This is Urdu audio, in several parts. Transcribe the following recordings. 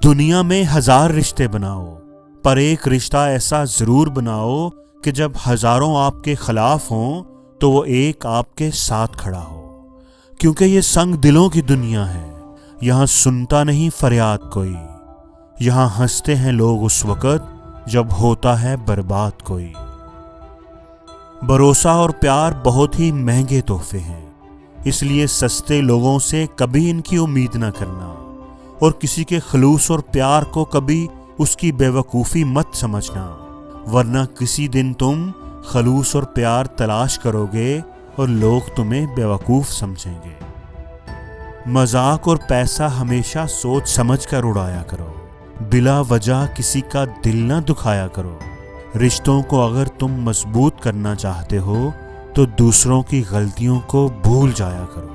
دنیا میں 1000 رشتے بناؤ، پر ایک رشتہ ایسا ضرور بناؤ کہ جب ہزاروں آپ کے خلاف ہوں تو وہ ایک آپ کے ساتھ کھڑا ہو، کیونکہ یہ سنگ دلوں کی دنیا ہے۔ یہاں سنتا نہیں فریاد کوئی، یہاں ہنستے ہیں لوگ اس وقت جب ہوتا ہے برباد کوئی۔ بھروسہ اور پیار بہت ہی مہنگے تحفے ہیں، اس لیے سستے لوگوں سے کبھی ان کی امید نہ کرنا، اور کسی کے خلوص اور پیار کو کبھی اس کی بے وقوفی مت سمجھنا، ورنہ کسی دن تم خلوص اور پیار تلاش کرو گے اور لوگ تمہیں بے وقوف سمجھیں گے۔ مذاق اور پیسہ ہمیشہ سوچ سمجھ کر اڑایا کرو، بلا وجہ کسی کا دل نہ دکھایا کرو۔ رشتوں کو اگر تم مضبوط کرنا چاہتے ہو تو دوسروں کی غلطیوں کو بھول جایا کرو۔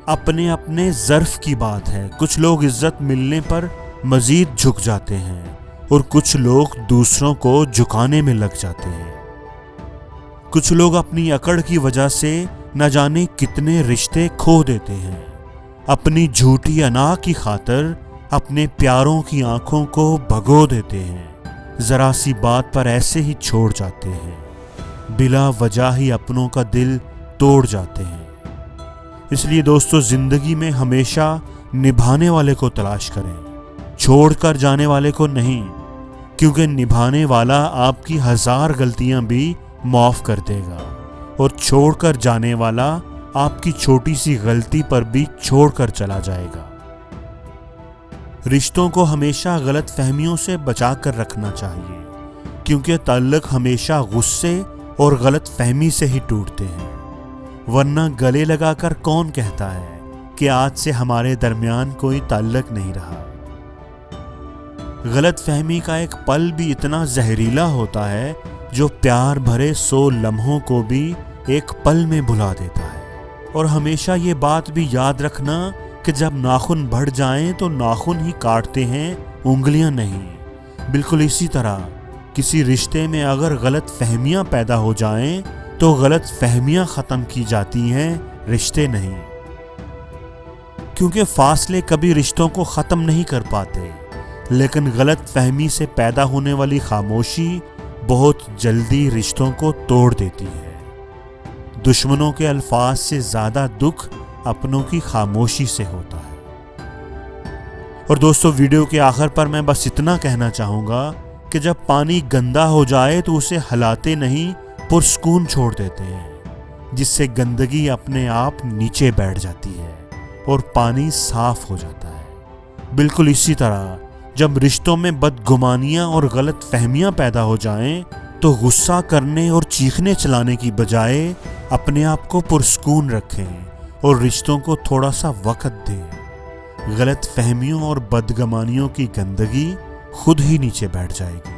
اپنے اپنے ظرف کی بات ہے، کچھ لوگ عزت ملنے پر مزید جھک جاتے ہیں اور کچھ لوگ دوسروں کو جھکانے میں لگ جاتے ہیں۔ کچھ لوگ اپنی اکڑ کی وجہ سے نہ جانے کتنے رشتے کھو دیتے ہیں، اپنی جھوٹی انا کی خاطر اپنے پیاروں کی آنکھوں کو بھگو دیتے ہیں، ذرا سی بات پر ایسے ہی چھوڑ جاتے ہیں، بلا وجہ ہی اپنوں کا دل توڑ جاتے ہیں۔ اس لیے دوستو، زندگی میں ہمیشہ نبھانے والے کو تلاش کریں، چھوڑ کر جانے والے کو نہیں، کیونکہ نبھانے والا آپ کی 1000 غلطیاں بھی معاف کر دے گا، اور چھوڑ کر جانے والا آپ کی چھوٹی سی غلطی پر بھی چھوڑ کر چلا جائے گا۔ رشتوں کو ہمیشہ غلط فہمیوں سے بچا کر رکھنا چاہیے، کیونکہ تعلق ہمیشہ غصے اور غلط فہمی سے ہی ٹوٹتے ہیں، ورنہ گلے لگا کر کون کہتا ہے کہ آج سے ہمارے درمیان کوئی تعلق نہیں رہا۔ غلط فہمی کا ایک پل بھی اتنا زہریلا ہوتا ہے جو پیار بھرے 100 لمحوں کو بھی ایک پل میں بھلا دیتا ہے۔ اور ہمیشہ یہ بات بھی یاد رکھنا کہ جب ناخن بڑھ جائیں تو ناخن ہی کاٹتے ہیں، انگلیاں نہیں۔ بالکل اسی طرح کسی رشتے میں اگر غلط فہمیاں پیدا ہو جائیں تو غلط فہمیاں ختم کی جاتی ہیں، رشتے نہیں، کیونکہ فاصلے کبھی رشتوں کو ختم نہیں کر پاتے، لیکن غلط فہمی سے پیدا ہونے والی خاموشی بہت جلدی رشتوں کو توڑ دیتی ہے۔ دشمنوں کے الفاظ سے زیادہ دکھ اپنوں کی خاموشی سے ہوتا ہے۔ اور دوستو، ویڈیو کے آخر پر میں بس اتنا کہنا چاہوں گا کہ جب پانی گندا ہو جائے تو اسے ہلاتے نہیں، پرسکون چھوڑ دیتے ہیں، جس سے گندگی اپنے آپ نیچے بیٹھ جاتی ہے اور پانی صاف ہو جاتا ہے۔ بالکل اسی طرح جب رشتوں میں بدگمانیاں اور غلط فہمیاں پیدا ہو جائیں تو غصہ کرنے اور چیخنے چلانے کی بجائے اپنے آپ کو پرسکون رکھیں اور رشتوں کو تھوڑا سا وقت دیں۔ غلط فہمیوں اور بدگمانیوں کی گندگی خود ہی نیچے بیٹھ جائے گی۔